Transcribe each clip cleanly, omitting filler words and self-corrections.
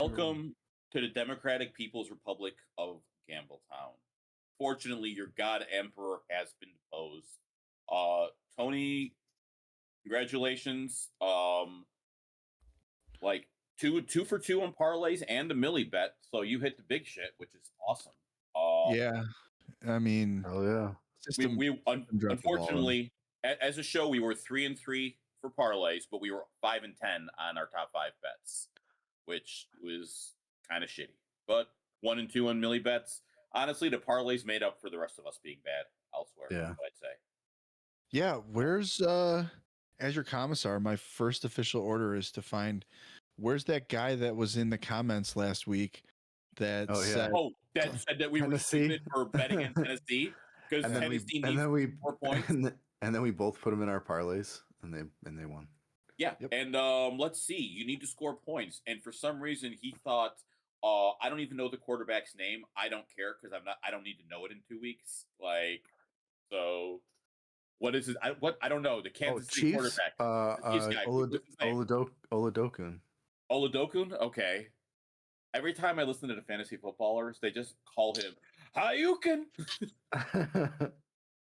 Welcome to the Democratic People's Republic of Gambletown. Fortunately, your god emperor has been deposed. Tony, congratulations. Like two for two on parlays and the millie bet, so you hit the big shit, which is awesome. Yeah, I mean, oh yeah. Unfortunately, as a show, we were 3-3 for parlays, but we were 5-10 on our top 5 bets, which was kind of shitty. But 1-2 on millie bets. Honestly, the parlays made up for the rest of us being bad elsewhere. Yeah, I'd say. Yeah, where's as your commissar? My first official order is to find where's that guy that was in the comments last week that said that we were stupid for betting in Tennessee because Tennessee needs 4 points, and then we both put them in our parlays, and they won. Yeah, yep. And let's see. You need to score points, and for some reason he thought, I don't even know the quarterback's name. I don't care because I don't need to know it in 2 weeks. Like, so what is it? I don't know. The Kansas City Chiefs, quarterback. Oladokun. Oladokun? Okay. Every time I listen to the fantasy footballers, they just call him Hayukin.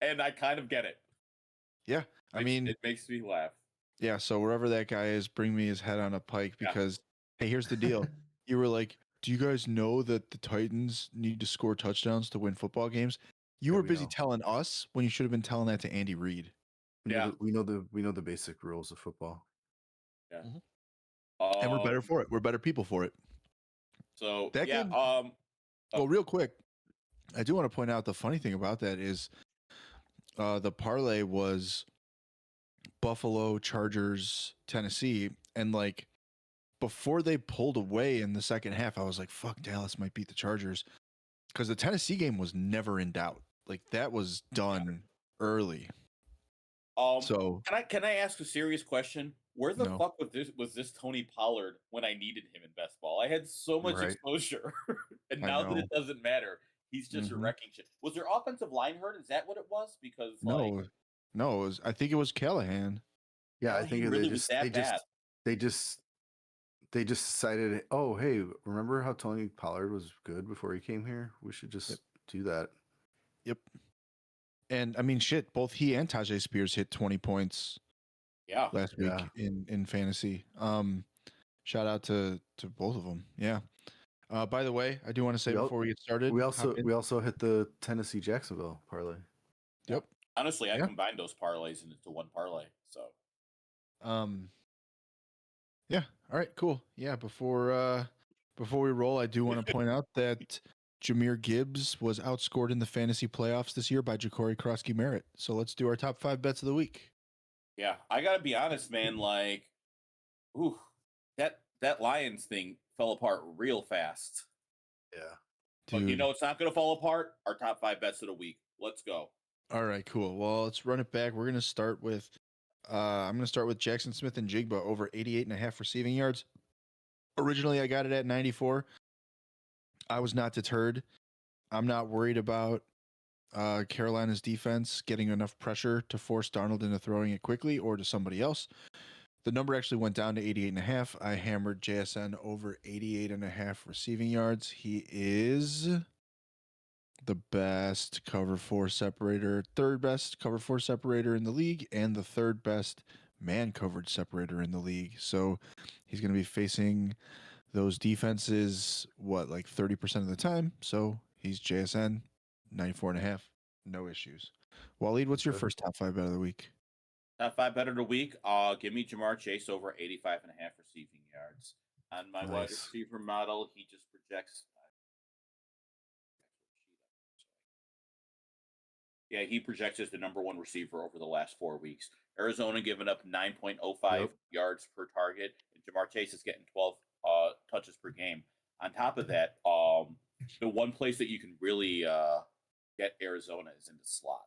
And I kind of get it. Yeah. I mean, it makes me laugh. Yeah. So wherever that guy is, bring me his head on a pike because, hey, here's the deal. You were like, do you guys know that the Titans need to score touchdowns to win football games? You were busy telling us when you should have been telling that to Andy Reid. We know the basic rules of football. Yeah. And we're better for it. We're better people for it. So that game, well, real quick, I do want to point out the funny thing about that is the parlay was Buffalo, Chargers, Tennessee, and like before they pulled away in the second half, I was like, fuck, Dallas might beat the Chargers because the Tennessee game was never in doubt. Like that was done early. So can I ask a serious question? Where the fuck was this Tony Pollard when I needed him in best ball? I had so much exposure, and now that it doesn't matter, he's just wrecking shit. Was there offensive line hurt? Is that what it was? Because no, it was. I think it was Callahan. Yeah, I think really they just decided. Oh, hey, remember how Tony Pollard was good before he came here? We should just do that. Yep. And I mean, shit. Both he and Tajay Spears hit 20 points. Yeah, last week in fantasy. Shout out to both of them. Yeah. By the way, I do want to say before we get started, we also hit the Tennessee Jacksonville parlay. Yep. Honestly, I combined those parlays into one parlay. So. Yeah. All right. Cool. Yeah. Before we roll, I do want to point out that Jahmyr Gibbs was outscored in the fantasy playoffs this year by Ja'Cory Krosky-Merritt. So let's do our top 5 bets of the week. Yeah, I gotta be honest, man. Like, that Lions thing fell apart real fast. Yeah, but you know it's not gonna fall apart. Our top 5 bets of the week. Let's go. All right, cool. Well, let's run it back. We're gonna start with, I'm gonna start with Jackson Smith and Jigba over 88.5 receiving yards. Originally, I got it at 94. I was not deterred. I'm not worried about Carolina's defense getting enough pressure to force Darnold into throwing it quickly or to somebody else. The number actually went down to 88.5. I hammered JSN over 88.5 receiving yards. He is the best cover 4 separator, third best cover 4 separator in the league, and the third best man coverage separator in the league. So he's going to be facing those defenses, like 30% of the time. So he's JSN. 94.5, no issues. Waleed, what's your first top 5 bet of the week? Top 5 bet of the week. Give me Jamar Chase over 85.5 receiving yards. On my wide receiver model, he just projects. Yeah, he projects as the number 1 receiver over the last 4 weeks. Arizona giving up 9.05 yards per target, and Jamar Chase is getting 12 touches per game. On top of that, the one place that you can really get Arizona is in the slot.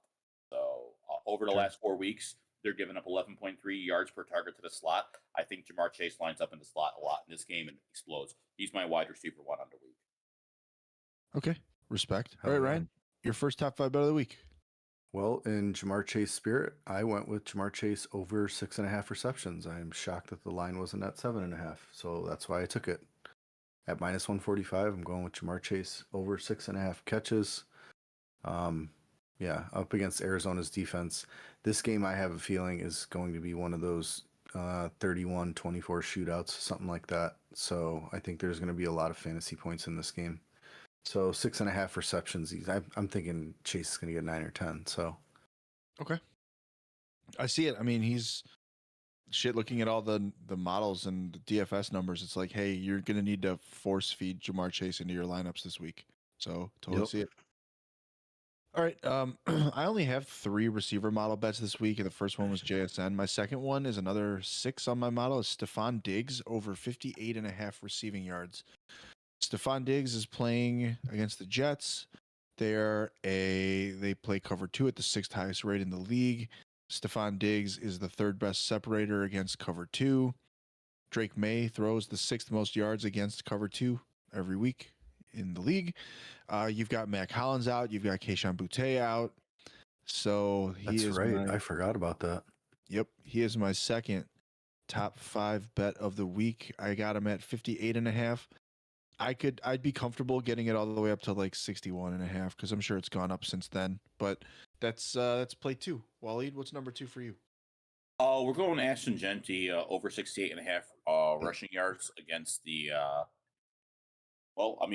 So over the last 4 weeks, they're giving up 11.3 yards per target to the slot. I think Jamar Chase lines up in the slot a lot in this game and explodes. He's my wide receiver 1 on the week. Okay, respect. All right, Ryan, your first top 5 bet of the week. Well, in Jamar Chase spirit, I went with Jamar Chase over 6.5 receptions. I am shocked that the line wasn't at 7.5, so that's why I took it. at -145. I'm going with Jamar Chase over 6.5 catches. Yeah, up against Arizona's defense. This game, I have a feeling, is going to be one of those 31-24 shootouts, something like that. So I think there's going to be a lot of fantasy points in this game. So 6.5 receptions. I'm thinking Chase is going to get 9 or 10. So Okay. I see it. I mean, he's looking at all the models and the DFS numbers. It's like, hey, you're going to need to force feed Jamar Chase into your lineups this week. So totally Yep. see it. All right. I only have 3 receiver model bets this week, and the first one was JSN. My second one is another 6 on my model. Is Stephon Diggs over 58.5 receiving yards. Stephon Diggs is playing against the Jets. They play cover 2 at the 6th highest rate in the league. Stephon Diggs is the 3rd best separator against cover 2. Drake May throws the 6th most yards against cover 2 every week in the league. You've got Mac Hollins out. You've got Kayshon Boutte out. So that's right. I forgot about that. Yep. He is my second top 5 bet of the week. I got him at 58.5. I'd be comfortable getting it all the way up to like 61.5 because I'm sure it's gone up since then. But that's play 2. Waleed, what's number 2 for you? We're going Ashton Genty over 68.5 rushing yards against the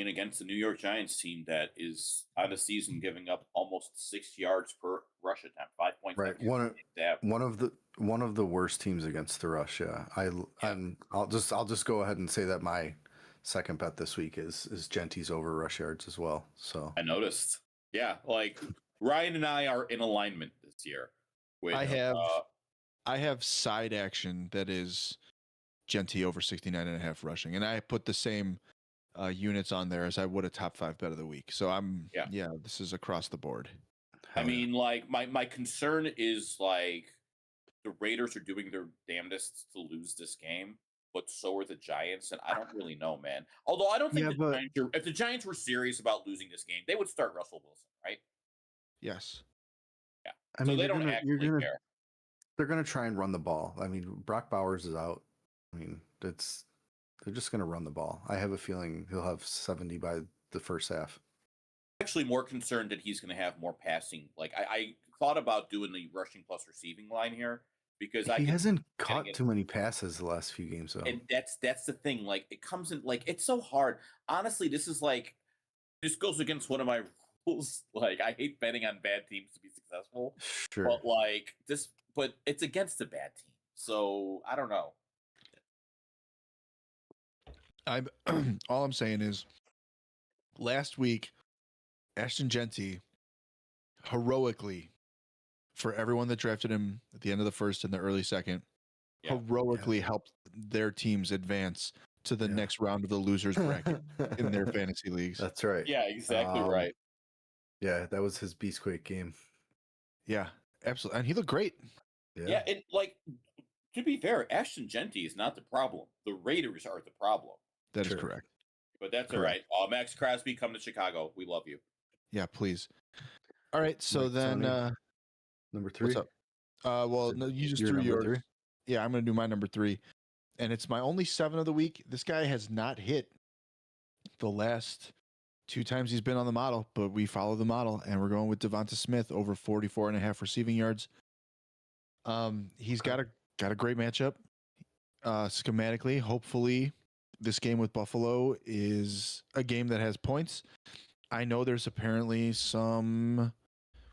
against the New York Giants team that is on the season giving up almost 6 yards per rush attempt, 5.7. Right. One of the worst teams against the rush. Yeah. I'll just go ahead and say that my second bet this week is Genty's over rush yards as well. So I noticed. Yeah, like Ryan and I are in alignment this year. With, I have side action that is Genty over 69.5 rushing, and I put the same units on there as I would a top 5 bet of the week. So this is across the board. I mean, like my concern is like the Raiders are doing their damnedest to lose this game, but so are the Giants, and I don't really know, man. Although I don't think if the Giants were serious about losing this game, they would start Russell Wilson, right? Yes. Yeah. I mean, so they don't actually care. They're going to try and run the ball. I mean, Brock Bowers is out. I mean, they're just going to run the ball. I have a feeling he'll have 70 by the first half. Actually more concerned that he's going to have more passing. Like I thought about doing the rushing plus receiving line here because he hasn't caught too many passes the last few games though. And that's the thing. Like it comes in like it's so hard. Honestly, this goes against one of my rules. Like I hate betting on bad teams to be successful. Sure. But it's against a bad team. So I don't know. All I'm saying is last week Ashton Genty heroically, for everyone that drafted him at the end of the first and the early second, heroically helped their teams advance to the next round of the losers bracket in their fantasy leagues. That's right. Yeah, exactly right. Yeah, that was his Beastquake game. Yeah, absolutely. And he looked great. Yeah, and like to be fair, Ashton Genty is not the problem. The Raiders are the problem. That is correct. But that's all right. Max Crosby, come to Chicago. We love you. Yeah, please. All right, so then number 3. What's up? Well, no, you just threw yours. 3? Yeah, I'm going to do my number 3. And it's my only 7 of the week. This guy has not hit the last 2 times he's been on the model, but we follow the model, and we're going with Devonta Smith over 44.5 receiving yards. He's got a great matchup. Schematically, hopefully, this game with Buffalo is a game that has points. I know there's apparently some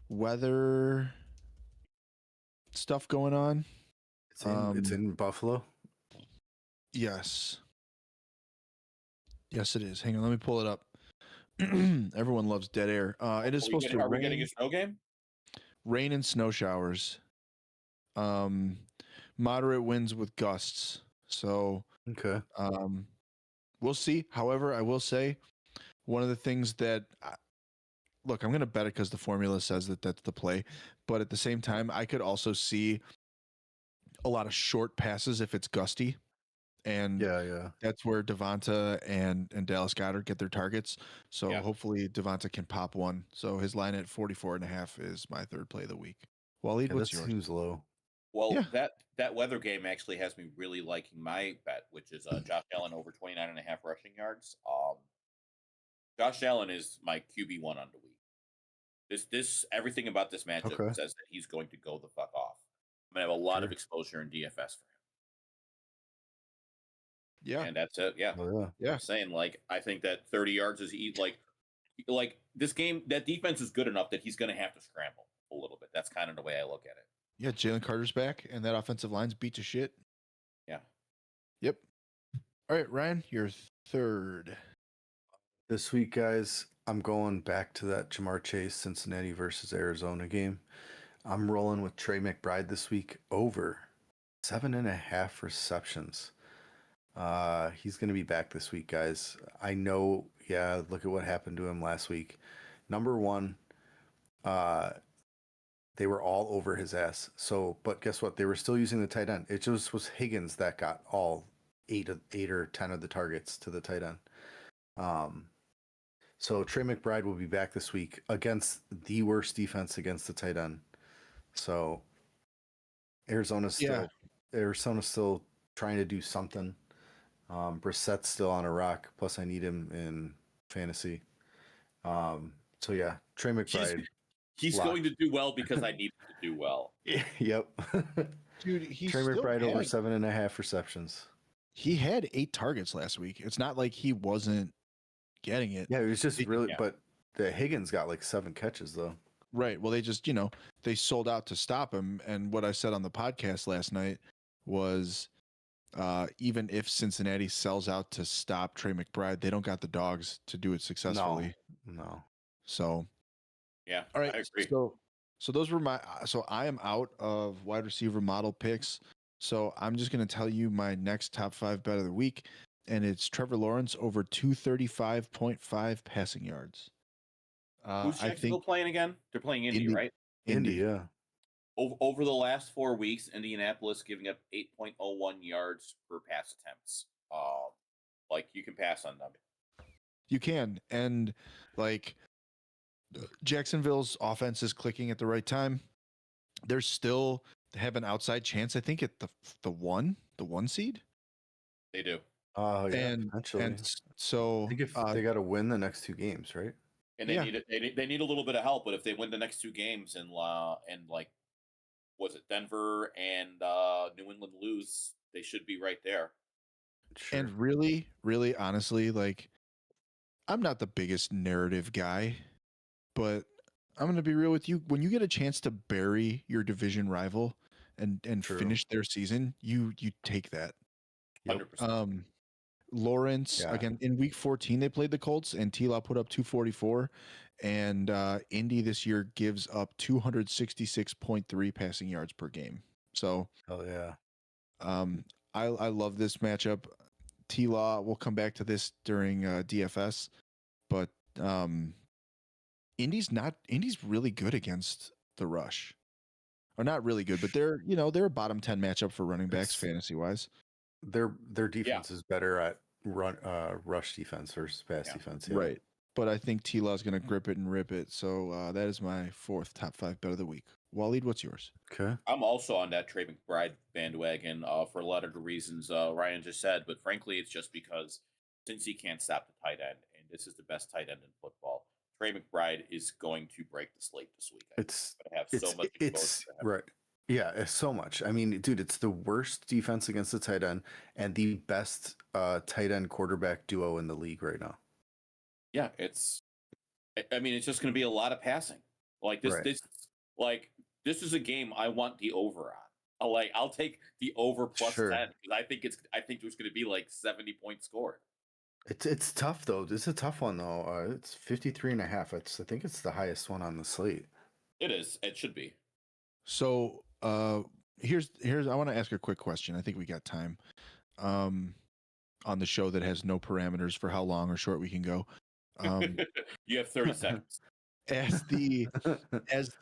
weather stuff going on. It's in Buffalo. Yes, it is. Hang on, let me pull it up. Everyone loves dead air. It is supposed to rain. Are we getting a snow game? Rain and snow showers. Moderate winds with gusts. So okay. We'll see. However, I will say one of the things that look, I'm going to bet it because the formula says that that's the play. But at the same time, I could also see a lot of short passes if it's gusty. And that's where Devonta and Dallas Goedert get their targets. So hopefully Devonta can pop one. So his line at 44.5 is my 3rd play of the week. Waleed, what's yours? Seems low. Well, Yeah. that weather game actually has me really liking my bet, which is Josh Allen over 29.5 rushing yards. Josh Allen is my QB1 on the week. This everything about this matchup Okay. says that he's going to go the fuck off. I'm gonna have a lot of Sure. exposure in DFS for him. Yeah. And that's it. Yeah. Oh, yeah. Yeah. I'm saying like I think that 30 yards is like this game. That defense is good enough that he's going to have to scramble a little bit. That's kind of the way I look at it. Yeah. Jalen Carter's back, and that offensive line's beat to shit. Yeah. Yep. All right, Ryan, you're third. This week, guys, I'm going back to that Jamar Chase Cincinnati versus Arizona game. I'm rolling with Trey McBride this week over 7.5 receptions. He's going to be back this week, guys. I know. Yeah, look at what happened to him last week. Number one, they were all over his ass. So, but guess what? They were still using the tight end. It just was Higgins that got all eight or 10 of the targets to the tight end. So Trey McBride will be back this week against the worst defense against the tight end. So Arizona's still trying to do something. Brissett's still on a rock. Plus, I need him in fantasy. So yeah, Trey McBride. He's going to do well because I need him to do well. Yep. Dude, he's Trey McBride over 7.5 receptions. He had 8 targets last week. It's not like he wasn't getting it. Yeah, it was just but the Higgins got like 7 catches though. Right. Well, they just, they sold out to stop him. And what I said on the podcast last night was even if Cincinnati sells out to stop Trey McBride, they don't got the dogs to do it successfully. No. So, yeah. All right. I agree. So those were so I am out of wide receiver model picks. So I'm just going to tell you my next top 5 bet of the week. And it's Trevor Lawrence over 235.5 passing yards. Who's Jacksonville playing again? They're playing Indy, right? Indy, yeah. Over the last 4 weeks, Indianapolis giving up 8.01 yards per pass attempts. Like you can pass on them. You can, and like Jacksonville's offense is clicking at the right time. They're still have an outside chance, I think, at the one seed. They do. Oh yeah, and so I think if they got to win the next 2 games, right? And they need a little bit of help, but if they win the next 2 games and like was it Denver and New England lose, they should be right there. Sure. And really, really honestly, like I'm not the biggest narrative guy, but I'm going to be real with you. When you get a chance to bury your division rival and finish their season, you take that. 100%. Lawrence, again, in week 14, they played the Colts and T-Law put up 244. And Indy this year gives up 266.3 passing yards per game. So, I love this matchup. T-Law, we'll come back to this during DFS, but Indy's really good against the rush. Or not really good, but they're a bottom 10 matchup for running backs fantasy wise. Their defense is better at rush defense versus pass defense. Yeah. Right. But I think T-Law is going to grip it and rip it. So that is my 4th top 5 bet of the week. Waleed, what's yours? Okay. I'm also on that Trey McBride bandwagon for a lot of the reasons Ryan just said, but frankly, it's just because since he can't stop the tight end, and this is the best tight end in football, Trey McBride is going to break the slate this week. It's so much. It's right. Yeah, it's so much. I mean, dude, it's the worst defense against the tight end and the best tight end quarterback duo in the league right now. Yeah, it's just going to be a lot of passing. Like this, this is a game I want the over on. I'll take the over plus 10 because I think there's going to be like 70 points scored. It's tough though. This is a tough one though. It's 53.5. I think it's the highest one on the slate. It is. It should be. So here's I want to ask a quick question. I think we got time on the show that has no parameters for how long or short we can go. You have 30 seconds. As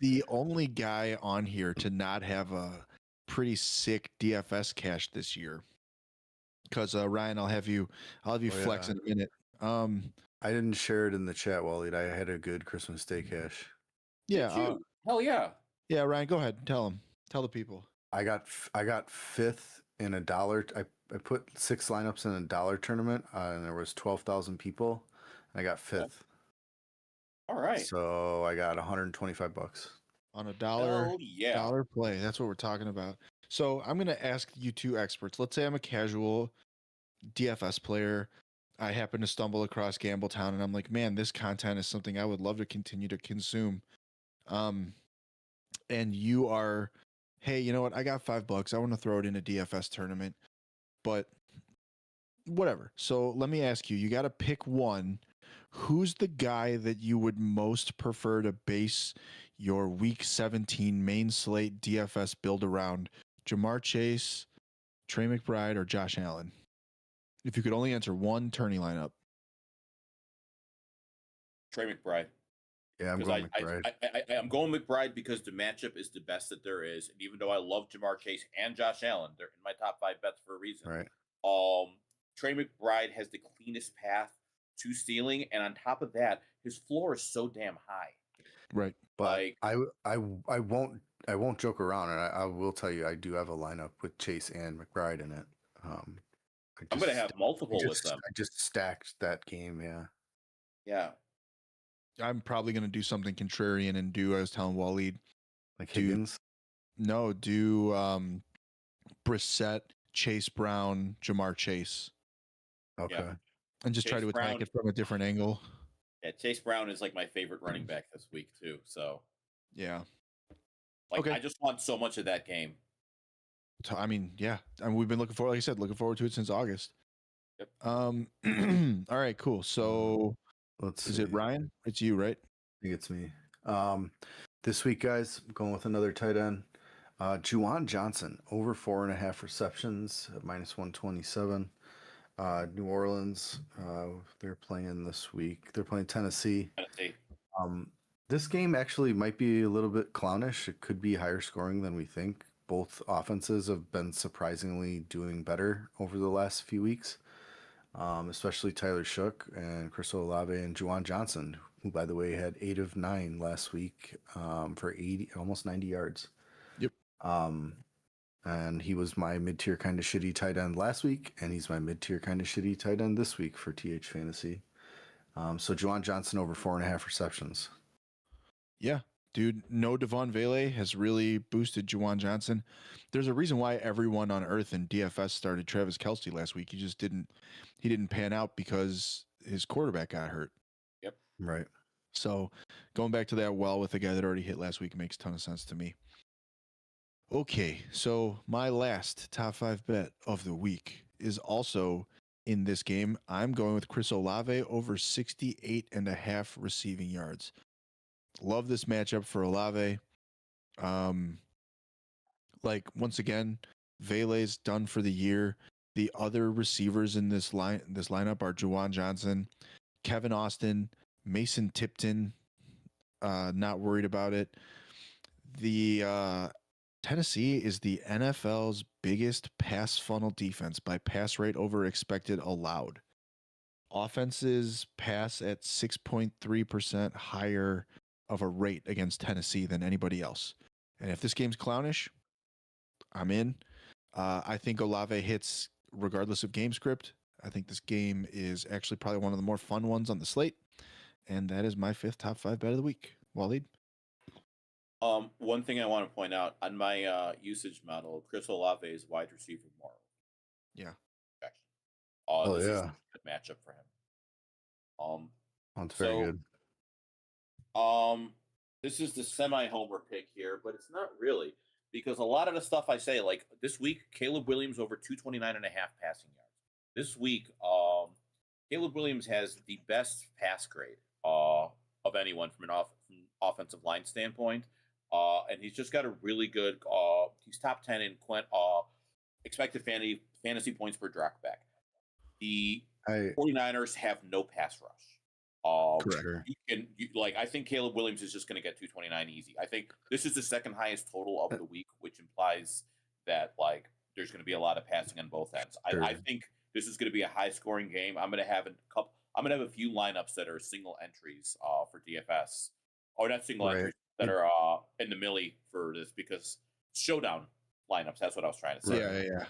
the only guy on here to not have a pretty sick DFS cash this year, because Ryan, I'll have you flex in a minute. I didn't share it in the chat, Waleed. I had a good Christmas Day cash. Yeah. Hell yeah. Yeah, Ryan, go ahead. Tell the people. I got fifth in a dollar. I put 6 lineups in a dollar tournament, and there was 12,000 people, and I got fifth. All right. So I got $125 on a dollar yeah. play. That's what we're talking about. So I'm going to ask you two experts. Let's say I'm a casual DFS player. I happen to stumble across Gambletown, and I'm like, man, this content is something I would love to continue to consume. And you are, hey, you know what? I got $5. I want to throw it in a DFS tournament, but whatever. So let me ask you, you got to pick one. Who's the guy that you would most prefer to base your week 17 main slate DFS build around? Jamar Chase, Trey McBride, or Josh Allen? If you could only answer one tourney lineup. Trey McBride. Yeah, I'm going McBride. I'm going McBride because the matchup is the best that there is. And even though I love Jamar Chase and Josh Allen, they're in my top 5 bets for a reason. Right. Trey McBride has the cleanest path to stealing, and on top of that, his floor is so damn high. Right. But I won't joke around, and I will tell you I do have a lineup with Chase and McBride in it. I'm going to have multiple with them. I just stacked that game. Yeah. Yeah. I'm probably going to do something contrarian and do, I was telling Waleed. Like Higgins? Do Brissett, Chase Brown, Jamar Chase. Okay. Yeah. And just try to attack it from a different angle. Yeah, Chase Brown is like my favorite running back this week too. So yeah. Like I just want so much of that game. I mean, yeah. I mean, we've been looking forward to it since August. Yep. All right, cool. So is it Ryan? It's you, right? I think it's me. This week, guys, I'm going with another tight end. Juwan Johnson, over 4.5 receptions at -127. New Orleans, they're playing this week. They're playing Tennessee. This game actually might be a little bit clownish. It could be higher scoring than we think. Both offenses have been surprisingly doing better over the last few weeks, especially Tyler Shook and Chris Olave and Juwan Johnson, who, by the way, had 8 of 9 last week for almost 90 yards. Yep. And he was my mid-tier kind of shitty tight end last week, and he's my mid-tier kind of shitty tight end this week for THfantaC. So Juwan Johnson over 4.5 receptions. Yeah. Dude, no Devon Vele has really boosted Juwan Johnson. There's a reason why everyone on earth in DFS started Travis Kelce last week. He didn't pan out because his quarterback got hurt. Yep. Right. So going back to that well with the guy that already hit last week makes a ton of sense to me. Okay, so my last top 5 bet of the week is also in this game. I'm going with Chris Olave over 68.5 receiving yards. Love this matchup for Olave. Once again, Vele's done for the year. The other receivers in this lineup are Juwan Johnson, Kevin Austin, Mason Tipton. Not worried about it. The Tennessee is the NFL's biggest pass funnel defense by pass rate over expected allowed. Offenses pass at 6.3% higher of a rate against Tennessee than anybody else. And if this game's clownish, I'm in. I think Olave hits regardless of game script. I think this game is actually probably one of the more fun ones on the slate. And that is my 5th top 5 bet of the week. Waleed? One thing I want to point out on my usage model, Chris Olave is wide receiver more. Yeah. This is a good matchup for him. That's very good. This is the semi-homer pick here, but it's not really, because a lot of the stuff I say, like this week, Caleb Williams over 229.5 passing yards. This week, Caleb Williams has the best pass grade of anyone from an offensive line standpoint. And he's just got a really good, he's top 10 in expected fantasy points per dropback. The 49ers have no pass rush. Correct. I think Caleb Williams is just going to get 229 easy. I think this is the second highest total of the week, which implies that there's going to be a lot of passing on both ends. Sure. I think this is going to be a high scoring game. I'm going to have a few lineups that are single entries for DFS, or not single entries that are in the millie for this, because showdown. lineups. That's what I was trying to say. Yeah.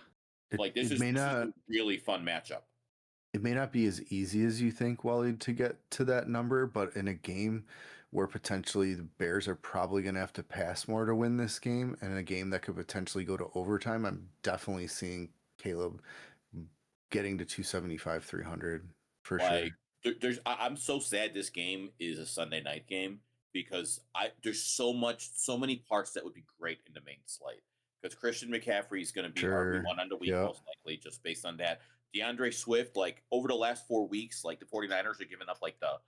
Like this It is may not a really fun matchup. it may not be as easy as you think, Wally, to get to that number, but in a game where potentially the Bears are probably going to have to pass more to win this game, and in a game that could potentially go to overtime, I'm definitely seeing Caleb getting to 275, 300 for sure. Like I'm so sad this game is a Sunday night game because there's so many parts that would be great in the main slate. Because Christian McCaffrey is going to be Sure. RB1 on the week, Yep. most likely, just based on that. DeAndre Swift, like over the last 4 weeks, like the 49ers are giving up like the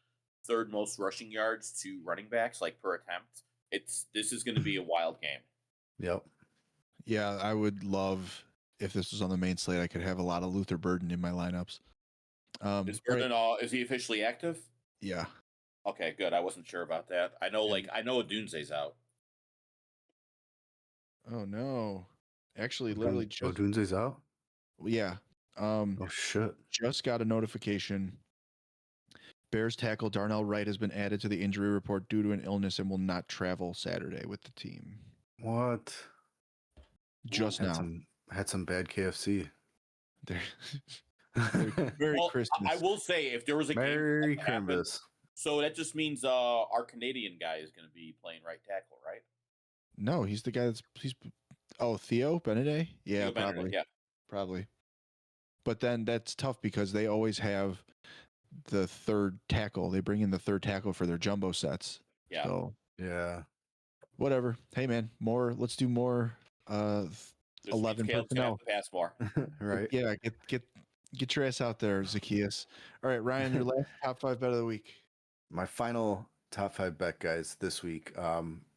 third most rushing yards to running backs, like per attempt. This is going to be a wild game. Yep. Yeah, I would love if this was on the main slate. I could have a lot of Luther Burden in my lineups. Is Burden is he officially active? Yeah. Okay, good. I wasn't sure about that. I know Odunze's out. Oh no. Actually, literally just Odunze's out? yeah. Oh shit. Just got a notification. Bears tackle Darnell Wright has been added to the injury report due to an illness and will not travel Saturday with the team. What? Just now. Had some bad KFC. They're Merry Christmas. I will say if there was a Merry game that Christmas. So that just means our Canadian guy is going to be playing right tackle, right? No, he's the guy Theo Benedet? Yeah, Theo Benedet, yeah. Probably. But then that's tough because they always have the third tackle. They bring in the third tackle for their jumbo sets. Yeah. So yeah. Whatever. Hey man, let's do more 11 personnel. Pass more. Right. Yeah, get your ass out there, Zacchaeus. All right, Ryan, your last top 5 bet of the week. My final top 5 bet, guys, this week.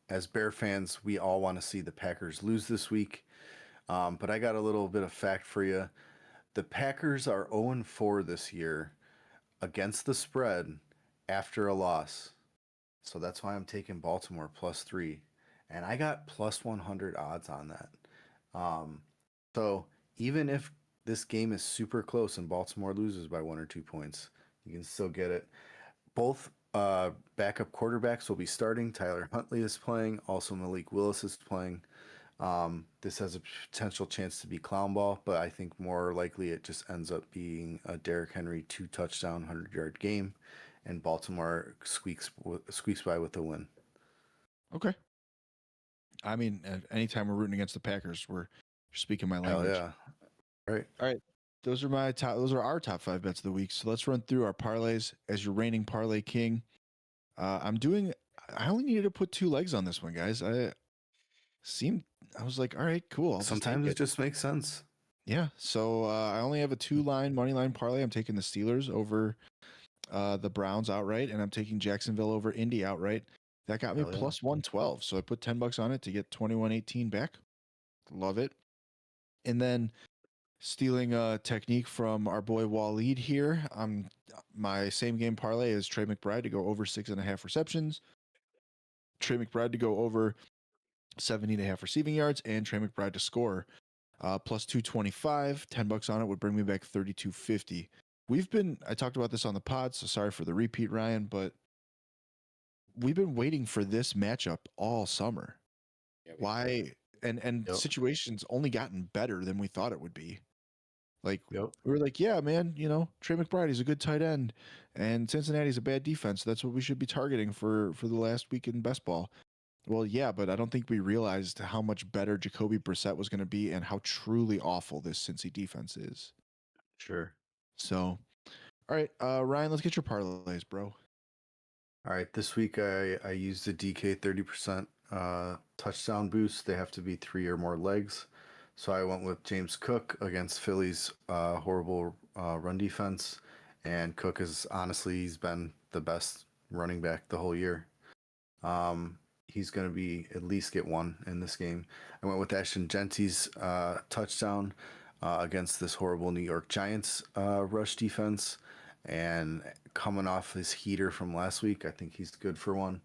As Bear fans, we all want to see the Packers lose this week. But I got a little bit of fact for you. The Packers are 0-4 this year against the spread after a loss. So that's why I'm taking Baltimore +3. And I got +100 odds on that. So even if this game is super close and Baltimore loses by 1 or 2 points, you can still get it. Both backup quarterbacks will be starting. Tyler Huntley is playing. Also, Malik Willis is playing. This has a potential chance to be clown ball, but I think more likely it just ends up being a Derrick Henry 2-touchdown, 100-yard game, and Baltimore squeaks by with a win. Okay. I mean, anytime we're rooting against the Packers, we're speaking my language. Hell yeah. Right. All right. Those are our top 5 bets of the week. So let's run through our parlays as your reigning parlay king. I only needed to put 2 legs on this one, guys. I was like, all right, cool. Sometimes it just makes sense. Yeah. So I only have a 2-line money line parlay. I'm taking the Steelers over the Browns outright, and I'm taking Jacksonville over Indy outright. That got me plus 112. So I put $10 on it to get 21.18 back. Love it. And then stealing a technique from our boy Waleed here. My same game parlay is Trey McBride to go over 6.5 receptions, Trey McBride to go over 70.5 receiving yards, and Trey McBride to score plus 225. $10 on it would bring me back 32.50. I talked about this on the pod, so sorry for the repeat, Ryan, but we've been waiting for this matchup all summer. Yeah, why? And situations only gotten better than we thought it would be. Like we were like, yeah, man, Trey McBride is a good tight end, and Cincinnati's a bad defense. So that's what we should be targeting for the last week in best ball. Well, yeah, but I don't think we realized how much better Jacoby Brissett was going to be and how truly awful this Cincy defense is. Sure. So, all right, Ryan, let's get your parlays, bro. All right, this week I used the DK 30% touchdown boost. They have to be 3 or more legs. So I went with James Cook against Philly's horrible run defense. And Cook he's been the best running back the whole year. He's going to be at least get 1 in this game. I went with Ashton Genty's touchdown against this horrible New York Giants rush defense. And coming off his heater from last week, I think he's good for 1.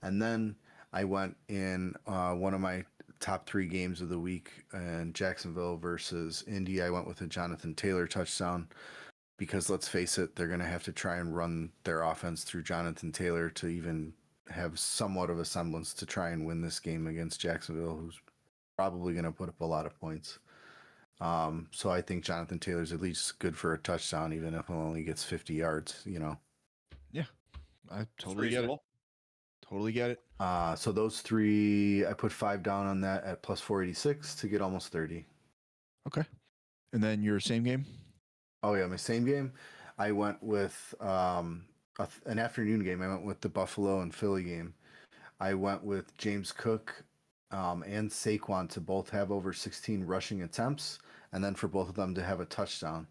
And then I went in one of my top 3 games of the week in Jacksonville versus Indy. I went with a Jonathan Taylor touchdown because let's face it, they're going to have to try and run their offense through Jonathan Taylor to even have somewhat of a semblance to try and win this game against Jacksonville, who's probably going to put up a lot of points. So I think Jonathan Taylor's at least good for a touchdown, even if he only gets 50 yards, Yeah, I It's totally get it. reasonable. Totally get it. So those three, I put 5 down on that at plus 486 to get almost 30. Okay. And then your same game? Oh, yeah, my same game. I went with an afternoon game. I went with the Buffalo and Philly game. I went with James Cook and Saquon to both have over 16 rushing attempts, and then for both of them to have a touchdown.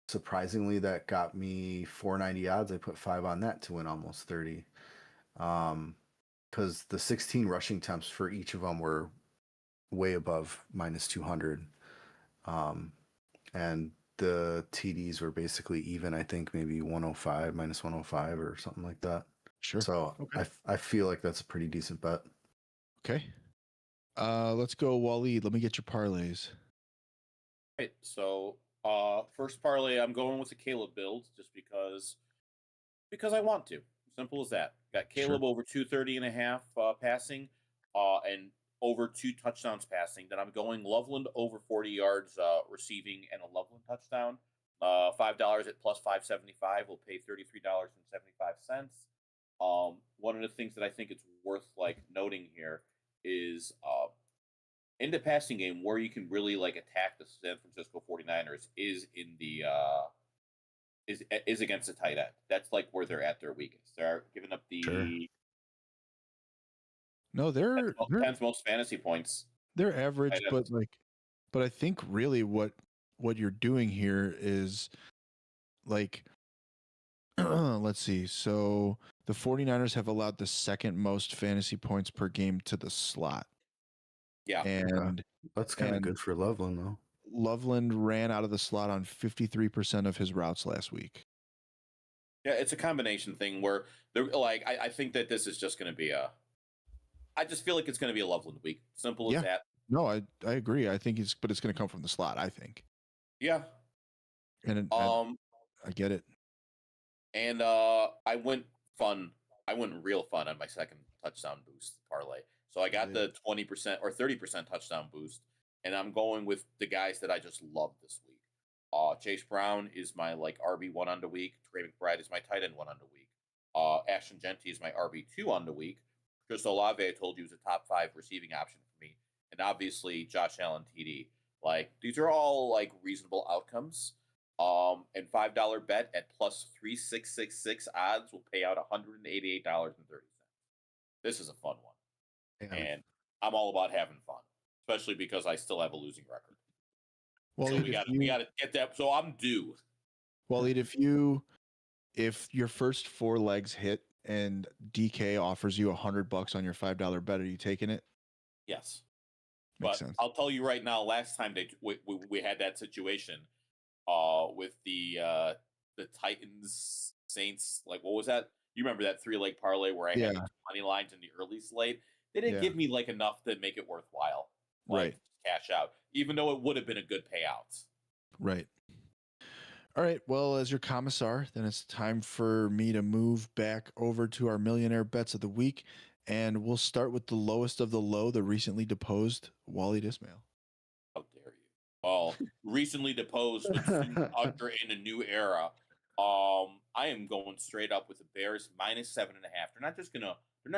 Surprisingly, that got me 490 odds. I put 5 on that to win almost 30. Because the 16 rushing attempts for each of them were way above minus 200. And the TDs were basically even, I think maybe 105, minus 105 or something like that. Sure. So Okay. I feel like that's a pretty decent bet. Okay. Let's go, Waleed. Let me get your parlays. Right. So first parlay, I'm going with the Caleb build just because I want to. Simple as that. Got Caleb over 230.5 passing, and over 2 touchdowns passing. Then I'm going Loveland over 40 yards receiving and a Loveland touchdown. $5 at plus 575 will pay $33.75. One of the things that I think it's worth noting here is in the passing game where you can really attack the San Francisco 49ers is in the is against the tight end. That's where they're at their weakest. They're giving up the No, they're 10th most fantasy points. They're average, but I think really what you're doing here is let's see. So the 49ers have allowed the second most fantasy points per game to the slot. Yeah. And that's kind of good for Loveland, though. Loveland ran out of the slot on 53% of his routes last week. Yeah, it's a combination thing where they're I think that this is just going to be I just feel like it's going to be a Loveland week. Simple as that. No, I agree. I think it's going to come from the slot, I think. Yeah. And I get it. And I went real fun on my second touchdown boost parlay. So I got the 20% or 30% touchdown boost, and I'm going with the guys that I just love this week. Chase Brown is my RB1 on the week. Trey McBride is my tight end 1 on the week. Ashton Genty is my RB2 on the week. Chris Olave, I told you, is a top 5 receiving option for me. And obviously Josh Allen TD. These are all reasonable outcomes. And $5 bet at plus 3666 odds will pay out $188.30. This is a fun one. Yeah. And I'm all about having fun, especially because I still have a losing record. Well, so we got to get that. So I'm due. Waleed, if your first 4 legs hit and DK offers you $100 on your $5 bet, are you taking it? Yes. Makes sense. I'll tell you right now, last time we had that situation with the Titans Saints, what was that? You remember that 3-leg parlay where I had the money lines in the early slate? They didn't give me enough to make it worthwhile. Right. Cash out, even though it would have been a good payout. Right. All right. Well, as your commissar, then it's time for me to move back over to our millionaire bets of the week. And we'll start with the lowest of the low, the recently deposed Waleed Ismail. How dare you? Oh, recently deposed would soon usher in a new era. I am going straight up with the Bears minus 7.5. They're not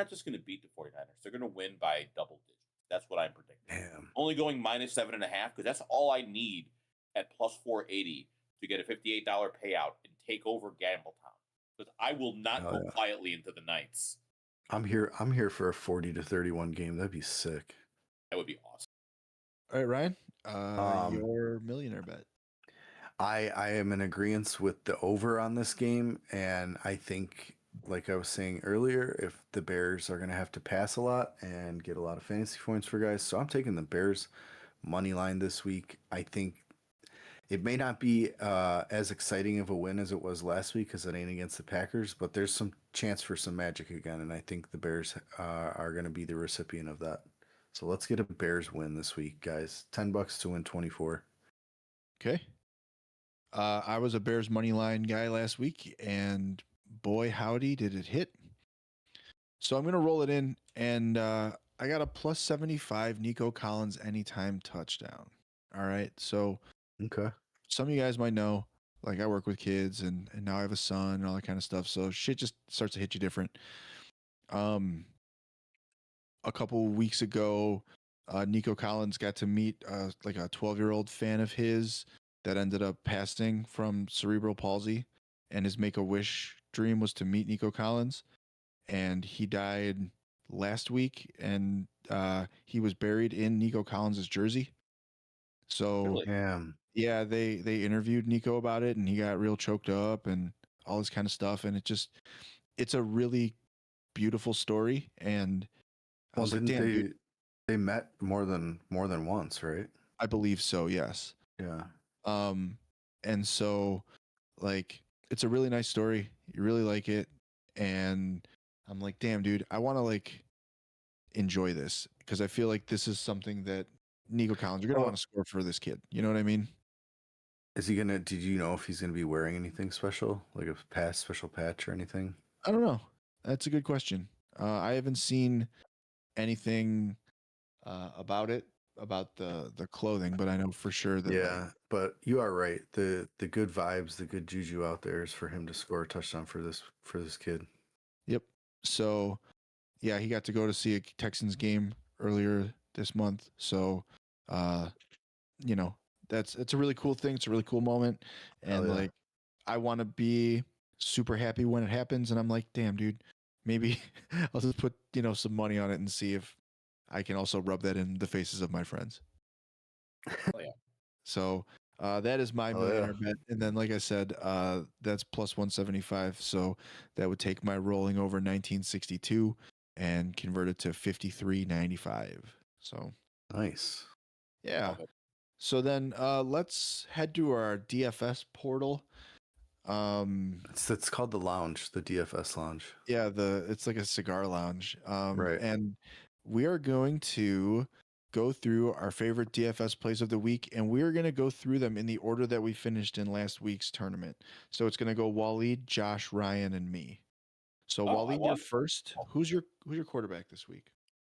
just gonna beat the 49ers. They're gonna win by double digits. That's what I'm predicting. Damn. Only going minus 7.5 because that's all I need at plus 480 to get a $58 payout and take over Gambletown. Because I will not go quietly into the nights. I'm here for a 40-31 game. That'd be sick. That would be awesome. All right, Ryan. Your millionaire bet. I am in agreement with the over on this game, and I think, like I was saying earlier, if the Bears are going to have to pass a lot and get a lot of fantasy points for guys, so I'm taking the Bears money line this week. I think it may not be as exciting of a win as it was last week because it ain't against the Packers, but there's some chance for some magic again, and I think the Bears are going to be the recipient of that. So let's get a Bears win this week, guys. $10 to win 24. Okay. I was a Bears money line guy last week, and boy, howdy, did it hit. So I'm going to roll it in, and I got a plus 75 Nico Collins anytime touchdown. All right. So Okay. some of you guys might know, like I work with kids and now I have a son and all that kind of stuff. So shit just starts to hit you different. A couple weeks ago, Nico Collins got to meet like a 12-year-old fan of his that ended up passing from cerebral palsy, and his Make-A-Wish dream was to meet Nico Collins, and he died last week, and he was buried in Nico Collins's jersey. So Really? Damn. yeah, they interviewed Nico about it, and he got real choked up and all this kind of stuff, and it's a really beautiful story, and I Well, was like, didn't damn, dude. they met more than once, right? I believe so, yes. Yeah. And so like it's a really nice story. You really like it. And I'm like, damn, dude, I want to like enjoy this because I feel like this is something that Nico Collins, you're gonna want to score for this kid. You know what I mean? Is he gonna? Did you know if he's gonna be wearing anything special, like a special patch or anything? I don't know. That's a good question. I haven't seen anything about it, about the clothing, but I know for sure that like, Yeah, but you are right. The good vibes, the good juju out there is for him to score a touchdown for this kid. yep. So yeah, he got to go to see a Texans game earlier this month. So you know, it's a really cool thing. It's a really cool moment. Hell And yeah. like I want to be super happy when it happens. And I'm like, damn, dude, maybe I'll just put, some money on it and see if I can also rub that in the faces of my friends. Oh, yeah. So that is my Oh, millionaire yeah. bet. And then, like I said, that's plus 175. So that would take my rolling over 1962 and convert it to 53.95. So Nice. yeah. Love it. So then let's head to our DFS portal. It's called the lounge, the DFS lounge. Yeah, it's like a cigar lounge. Right. And we are going to go through our favorite DFS plays of the week, and we are going to go through them in the order that we finished in last week's tournament. So it's going to go Waleed, Josh, Ryan, and me. So Oh, I Waleed, you're won. first. Who's your quarterback this week?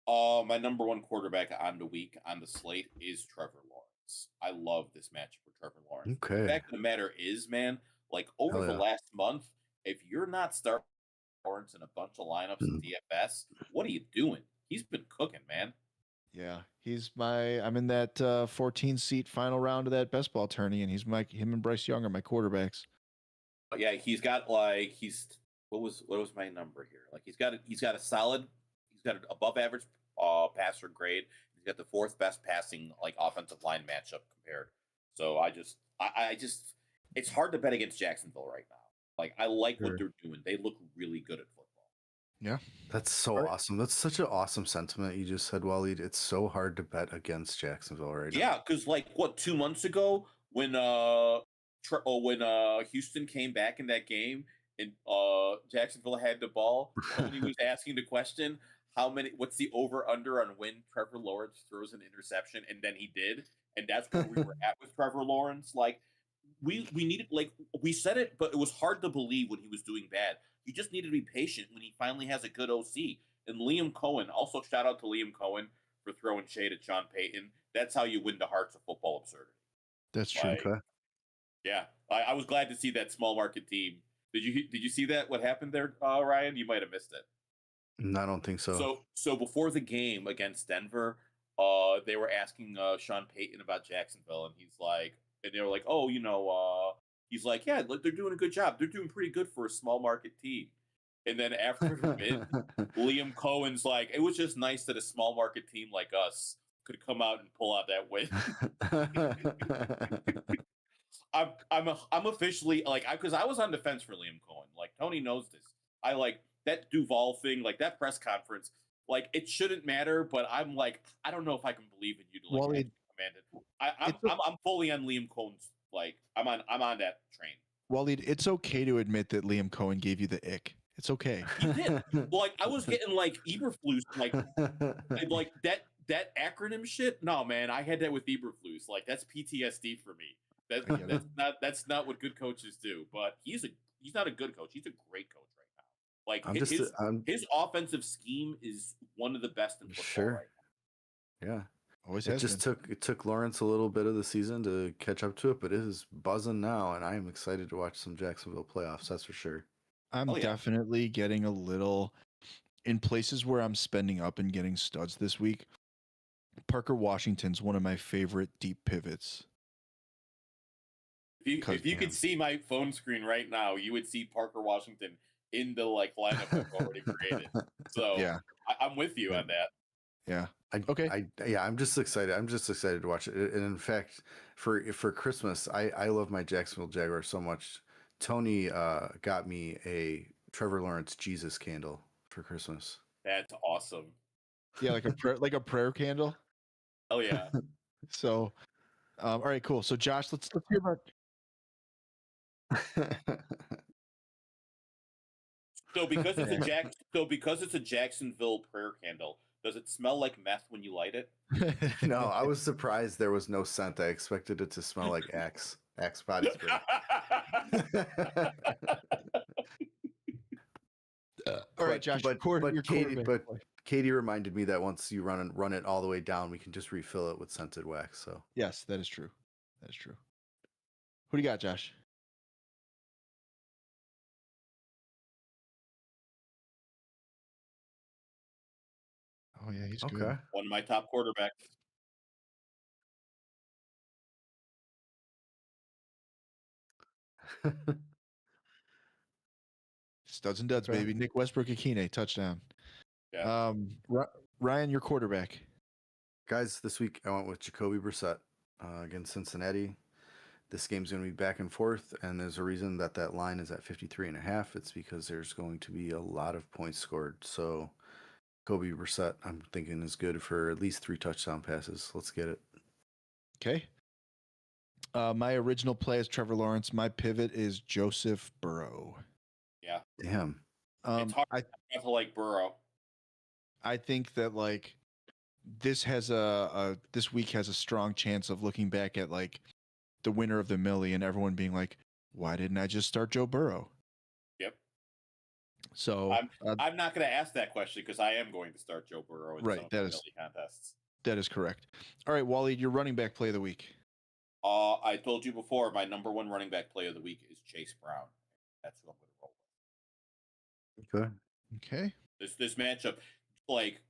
My number one quarterback on the week on the slate is Trevor Lawrence. I love this matchup for Trevor Lawrence. The Okay. fact of the matter is, man, like over Hell the yeah. last month, if you're not starting Lawrence in a bunch of lineups in Mm. DFS, what are you doing? He's been cooking, man. Yeah, I'm in that 14 seat final round of that best ball tourney, and him and Bryce Young are my quarterbacks. But yeah, he's got like what was my number here? Like he's got a solid, he's got an above average passer grade. He's got the fourth best passing like offensive line matchup compared. So I just it's hard to bet against Jacksonville right now. Like I like what Sure. they're doing. They look really good at football. Yeah. That's so awesome. That's such an awesome sentiment you just said, Waleed. It's so hard to bet against Jacksonville right now. Yeah, because like what 2 months ago when Houston came back in that game and Jacksonville had the ball, Tony was asking the question, what's the over under on when Trevor Lawrence throws an interception, and then he did, and that's where we were at with Trevor Lawrence. Like we needed, like we said it, but it was hard to believe when he was doing bad. You just needed to be patient when he finally has a good OC. And Liam Cohen, also shout out to Liam Cohen for throwing shade at Sean Payton. That's how you win the hearts of football absurdity. That's true. Like, Okay. yeah, I was glad to see that small market team. Did you see that? What happened there, Ryan? You might have missed it. No, I don't think so. So before the game against Denver, they were asking Sean Payton about Jacksonville, and they were like, oh, he's like, yeah, look, they're doing a good job. They're doing pretty good for a small market team. And then after the win, Liam Cohen's like, it was just nice that a small market team like us could come out and pull out that win. I'm officially like, because I was on defense for Liam Cohen. Like Tony knows this. I like that Duval thing, like that press conference. Like it shouldn't matter, but I'm like, I don't know if I can believe in you to like command it. I'm fully on Liam Cohen's. Like I'm on that train. Waleed, it's okay to admit that Liam Cohen gave you the ick. It's okay. He did. Like I was getting like Eberflus, like that acronym shit. No, man, I had that with Eberflus. Like that's PTSD for me. That's not what good coaches do. But he's not a good coach. He's a great coach right now. Like I'm just his offensive scheme is one of the best in football sure. right Yeah. Always It has just been. took Lawrence a little bit of the season to catch up to it, but it is buzzing now, and I am excited to watch some Jacksonville playoffs. That's for sure. I'm Oh, yeah. definitely getting a little in places where I'm spending up and getting studs this week. Parker Washington's one of my favorite deep pivots. If you could see my phone screen right now, you would see Parker Washington in the like lineup I've already created. So Yeah. I'm with you on that. Yeah. Okay. I'm just excited. I'm just excited to watch it. And in fact, for Christmas, I love my Jacksonville Jaguars so much. Tony got me a Trevor Lawrence Jesus candle for Christmas. That's awesome. Yeah, like a prayer candle. Oh yeah. So, all right, cool. So, Josh, let's hear about. So because it's a Jacksonville prayer candle, does it smell like meth when you light it? No, I was surprised there was no scent. I expected it to smell like Axe body spray. All right, Josh. But Katie, quarterback. Katie reminded me that once you run it all the way down, we can just refill it with scented wax. So Yes, that is true. That is true. Who do you got, Josh? Oh yeah, he's okay. good. One of my top quarterbacks. Studs and duds, Okay. baby. Nick Westbrook-Akine, touchdown. Yeah. Ryan, your quarterback. Guys, this week I went with Jacoby Brissett against Cincinnati. This game's going to be back and forth, and there's a reason that line is at 53.5. It's because there's going to be a lot of points scored. So Jacoby Brissett, I'm thinking, is good for at least 3 touchdown passes. Let's get it. Okay. My original play is Trevor Lawrence. My pivot is Joseph Burrow. Yeah. Damn. It's hard to like Burrow. I think that like this week has a strong chance of looking back at like the winner of the Millie and everyone being like, why didn't I just start Joe Burrow? Yep. So I'm not going to ask that question because I am going to start Joe Burrow in some of the Millie contests. That is correct. All right, Wally, your running back play of the week. I told you before, my number one running back play of the week is Chase Brown. That's what I'm going to roll with. Okay. This matchup, like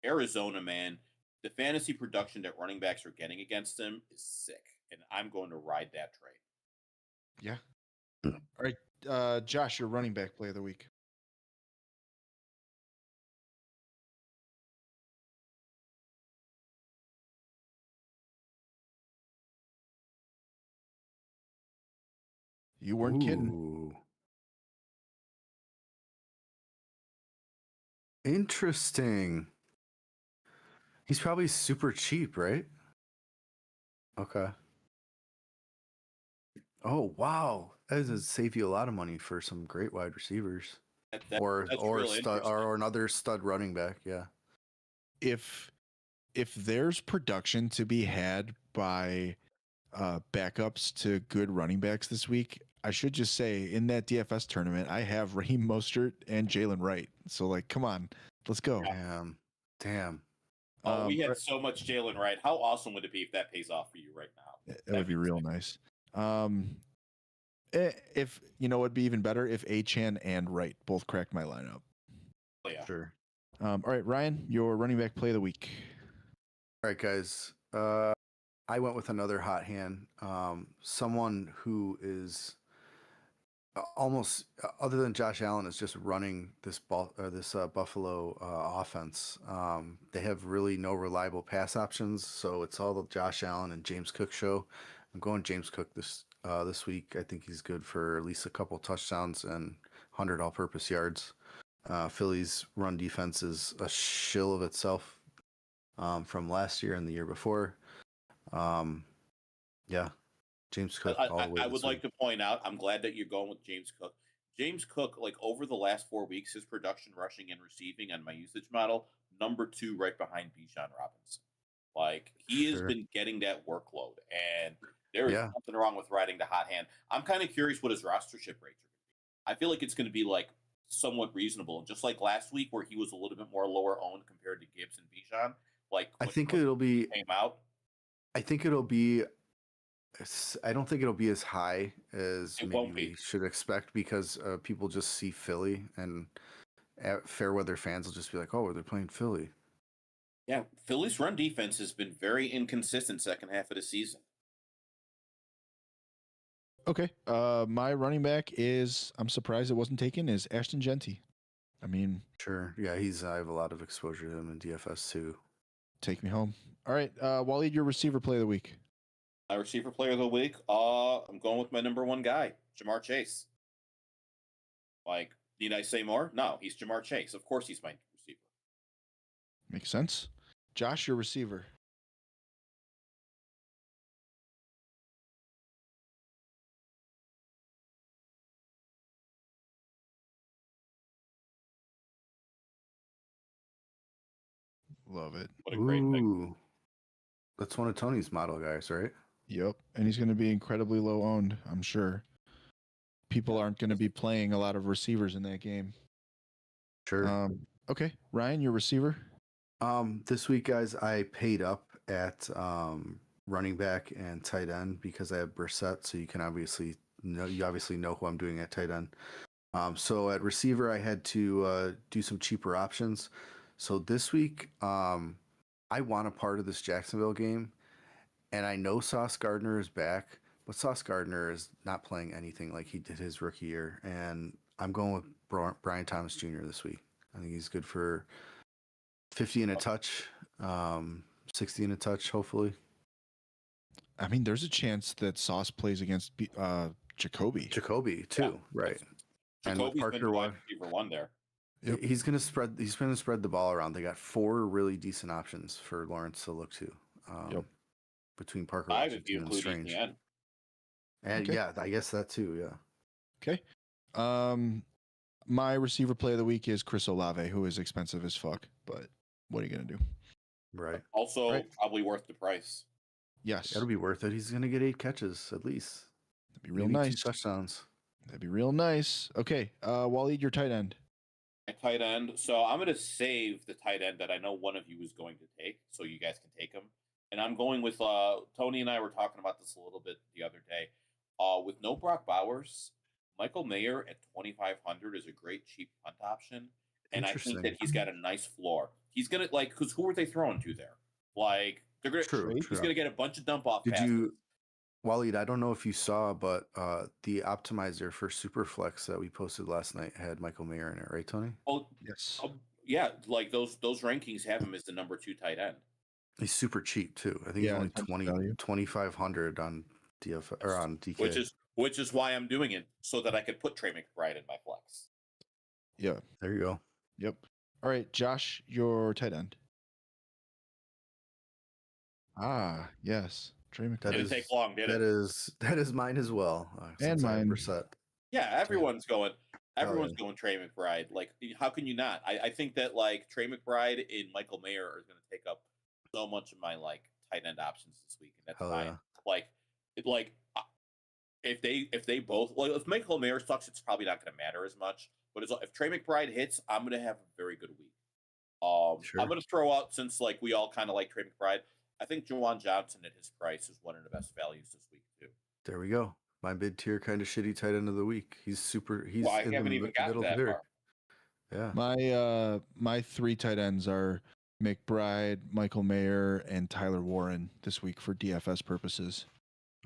Arizona, man, the fantasy production that running backs are getting against them is sick, and I'm going to ride that train. Yeah. All right, Josh, your running back play of the week. You weren't kidding. Interesting. He's probably super cheap, right? Okay. Oh, wow. That would save you a lot of money for some great wide receivers. Or another stud running back, yeah. If there's production to be had by backups to good running backs this week, I should just say in that DFS tournament, I have Raheem Mostert and Jalen Wright. So like, come on, let's go. Damn. Oh, we had so much Jalen Wright. How awesome would it be if that pays off for you right now? That would be real nice. If you know, it'd be even better if Achane and Wright both cracked my lineup. Oh, yeah. Sure. All right, Ryan, your running back play of the week. All right, guys. I went with another hot hand. Someone who is almost, other than Josh Allen, is just running this Buffalo offense. They have really no reliable pass options, so it's all the Josh Allen and James Cook show. I'm going James Cook this week. I think he's good for at least a couple touchdowns and 100 all-purpose yards. Philly's run defense is a shill of itself from last year and the year before. Yeah, James Cook. I would like to point out, I'm glad that you're going with James Cook. James Cook, like over the last 4 weeks, his production rushing and receiving on my usage model, number 2 right behind Bijan Robinson. Like he has been getting that workload, and there is nothing wrong with riding the hot hand. I'm kind of curious what his rostership rates are going to be. I feel like it's going to be like somewhat reasonable. And just like last week, where he was a little bit more lower owned compared to Gibbs and Bijan, like I when think Cook it'll be. came out, I think it'll be. I don't think it'll be as high as it maybe won't we be. should expect because people just see Philly and fair weather fans will just be like, "Oh, they're playing Philly." Yeah, Philly's run defense has been very inconsistent second half of the season. Okay. My running back is, I'm surprised it wasn't taken, is Ashton Genty. I mean, Sure. Yeah, I have a lot of exposure to him in DFS too. take me home. All right. Waleed, your receiver play of the week. My receiver player of the week, I'm going with my number one guy, Jamar Chase. Like, need I say more? No, he's Jamar Chase. Of course he's my receiver. Makes sense. Josh, your receiver. Love it. What a great pick. Ooh, that's one of Tony's model guys, right? Yep. And he's going to be incredibly low owned, I'm sure. People aren't going to be playing a lot of receivers in that game. Sure. Okay. Ryan, your receiver. This week, guys, I paid up at running back and tight end because I have Brissett, so you obviously know who I'm doing at tight end. So at receiver, I had to do some cheaper options. So this week, I want a part of this Jacksonville game, and I know Sauce Gardner is back, but Sauce Gardner is not playing anything like he did his rookie year, and I'm going with Brian Thomas Jr. this week. I think he's good for 50 and a touch, 60 and a touch, hopefully. I mean, there's a chance that Sauce plays against Jacoby. Jacoby too, Yeah, right? And Jacoby's with been Parker, wide receiver one there. Yep. he's gonna spread the ball around. They got 4 really decent options for Lawrence to look to. Yep. Between Parker 5 if you Washington and include Strange. ETN. And Okay. yeah, I guess that too, yeah. Okay. My receiver play of the week is Chris Olave, who is expensive as fuck, but what are you going to do? Right. Also, Right. probably worth the price. Yes. That'll be worth it. He's gonna get 8 catches at least. That'd be real Maybe nice. 2 touchdowns. That'd be real nice. Okay. Waleed, your tight end. My tight end. So I'm going to save the tight end that I know one of you is going to take, so you guys can take him. And I'm going with Tony and I were talking about this a little bit the other day. With no Brock Bowers, Michael Mayer at 2,500 is a great cheap punt option, and I think that he's got a nice floor. He's gonna because who are they throwing to there? Like they're gonna. True. He's gonna get a bunch of dump off. Did passes. you, Waleed? I don't know if you saw, but the optimizer for Superflex that we posted last night had Michael Mayer in it, right, Tony? Oh Yes. yeah, like those rankings have him as the number 2 tight end. He's super cheap too. I think Yeah, he's only 2,500 on DF or on DK. Which is why I'm doing it so that I could put Trey McBride in my flex. Yeah. There you go. Yep. All right, Josh, your tight end. Ah, yes. Trey McBride. Didn't take long, did it? That is mine as well. And mine. Yeah, everyone's going Trey McBride. Like, how can you not? I think that like Trey McBride and Michael Mayer are going to take up so much of my like tight end options this week, and that's fine. Yeah. If they both if Michael Mayer sucks, it's probably not going to matter as much. But if Trey McBride hits, I'm going to have a very good week. Sure. I'm going to throw out, since like we all kind of like Trey McBride, I think Juwan Johnson at his price is one of the best values this week too. There we go. My mid-tier kind of shitty tight end of the week. He's I haven't even gotten that far. Yeah. My 3 tight ends are McBride, Michael Mayer, and Tyler Warren this week for DFS purposes.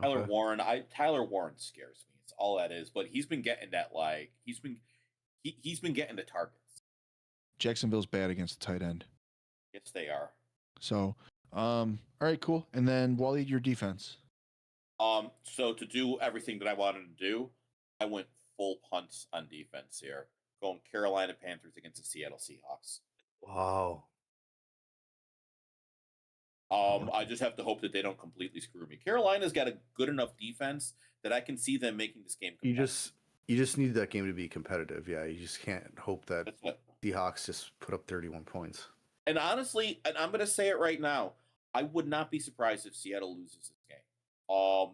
Tyler Warren scares me. It's all that is. But he's been getting that he's been getting the targets. Jacksonville's bad against the tight end. Yes, they are. So, all right, cool. And then Waleed, your defense. So to do everything that I wanted to do, I went full punts on defense here. Going Carolina Panthers against the Seattle Seahawks. Wow. I just have to hope that they don't completely screw me. Carolina's got a good enough defense that I can see them making this game competitive. You just need that game to be competitive. Yeah, you just can't hope that the Hawks just put up 31 points. And honestly, and I'm going to say it right now, I would not be surprised if Seattle loses this game.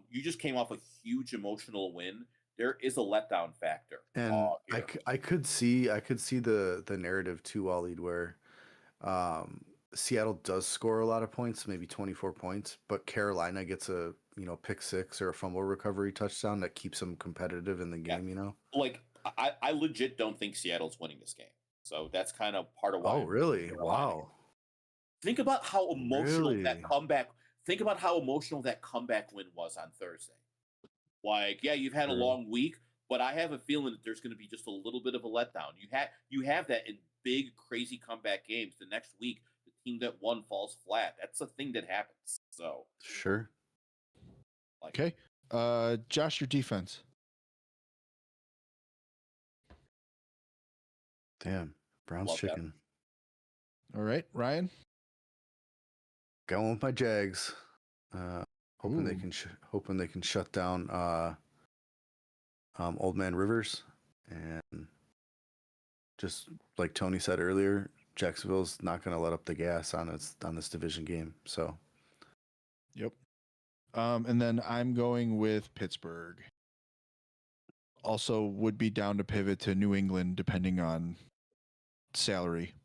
You just came off a huge emotional win there is a letdown factor. And Here. I could see the narrative too, Waleed, where Seattle does score a lot of points, maybe 24 points, but Carolina gets a pick six or a fumble recovery touchdown that keeps them competitive in the game. Like I legit don't think Seattle's winning this game, so that's kind of part of why. Oh, really? Wow. Think about how emotional Really? that comeback. Think about how emotional that comeback win was on Thursday. Like, yeah, you've had a True. long week, but I have a feeling that there's going to be just a little bit of a letdown. You have that in big, crazy comeback games. The next week, the team that won falls flat. That's a thing that happens. So Sure. Okay. Josh, your defense. Damn. Browns Love that. chicken. All right, Ryan. Going with my Jags. Hoping they Ooh. can shut down Old Man Rivers, and just like Tony said earlier, Jacksonville's not going to let up the gas on this division game. So, Yep. And then I'm going with Pittsburgh. Also, would be down to pivot to New England depending on salary.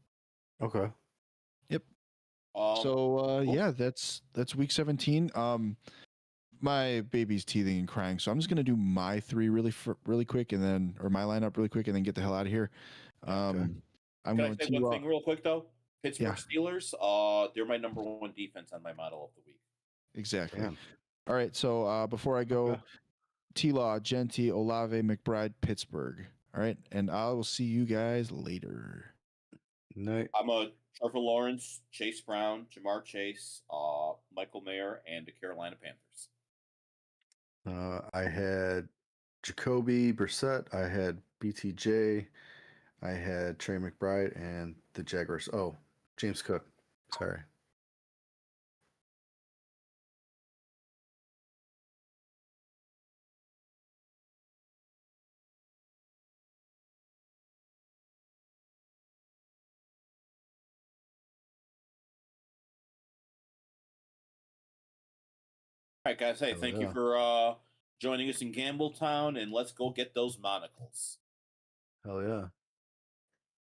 okay. Yep. cool. Yeah, that's week 17. My baby's teething and crying, so I'm just gonna do my three really quick, and then my lineup really quick, and then get the hell out of here. I'm Can going I say to one thing real quick though? Pittsburgh Yeah. Steelers. They're my number one defense on my model of the week. Exactly. Damn. All right, so before I go, Okay. T-Law, Genti, Olave, McBride, Pittsburgh. All right, and I will see you guys later. Night. I'm a Trevor Lawrence, Chase Brown, Jamar Chase, Michael Mayer, and the Carolina Panthers. I had Jacoby Brissett. I had BTJ. I had Trey McBride and the Jaguars. Oh, James Cook. Sorry. All right, guys. Hey, thank you for joining us in Gambletown, and let's go get those monocles. Hell yeah.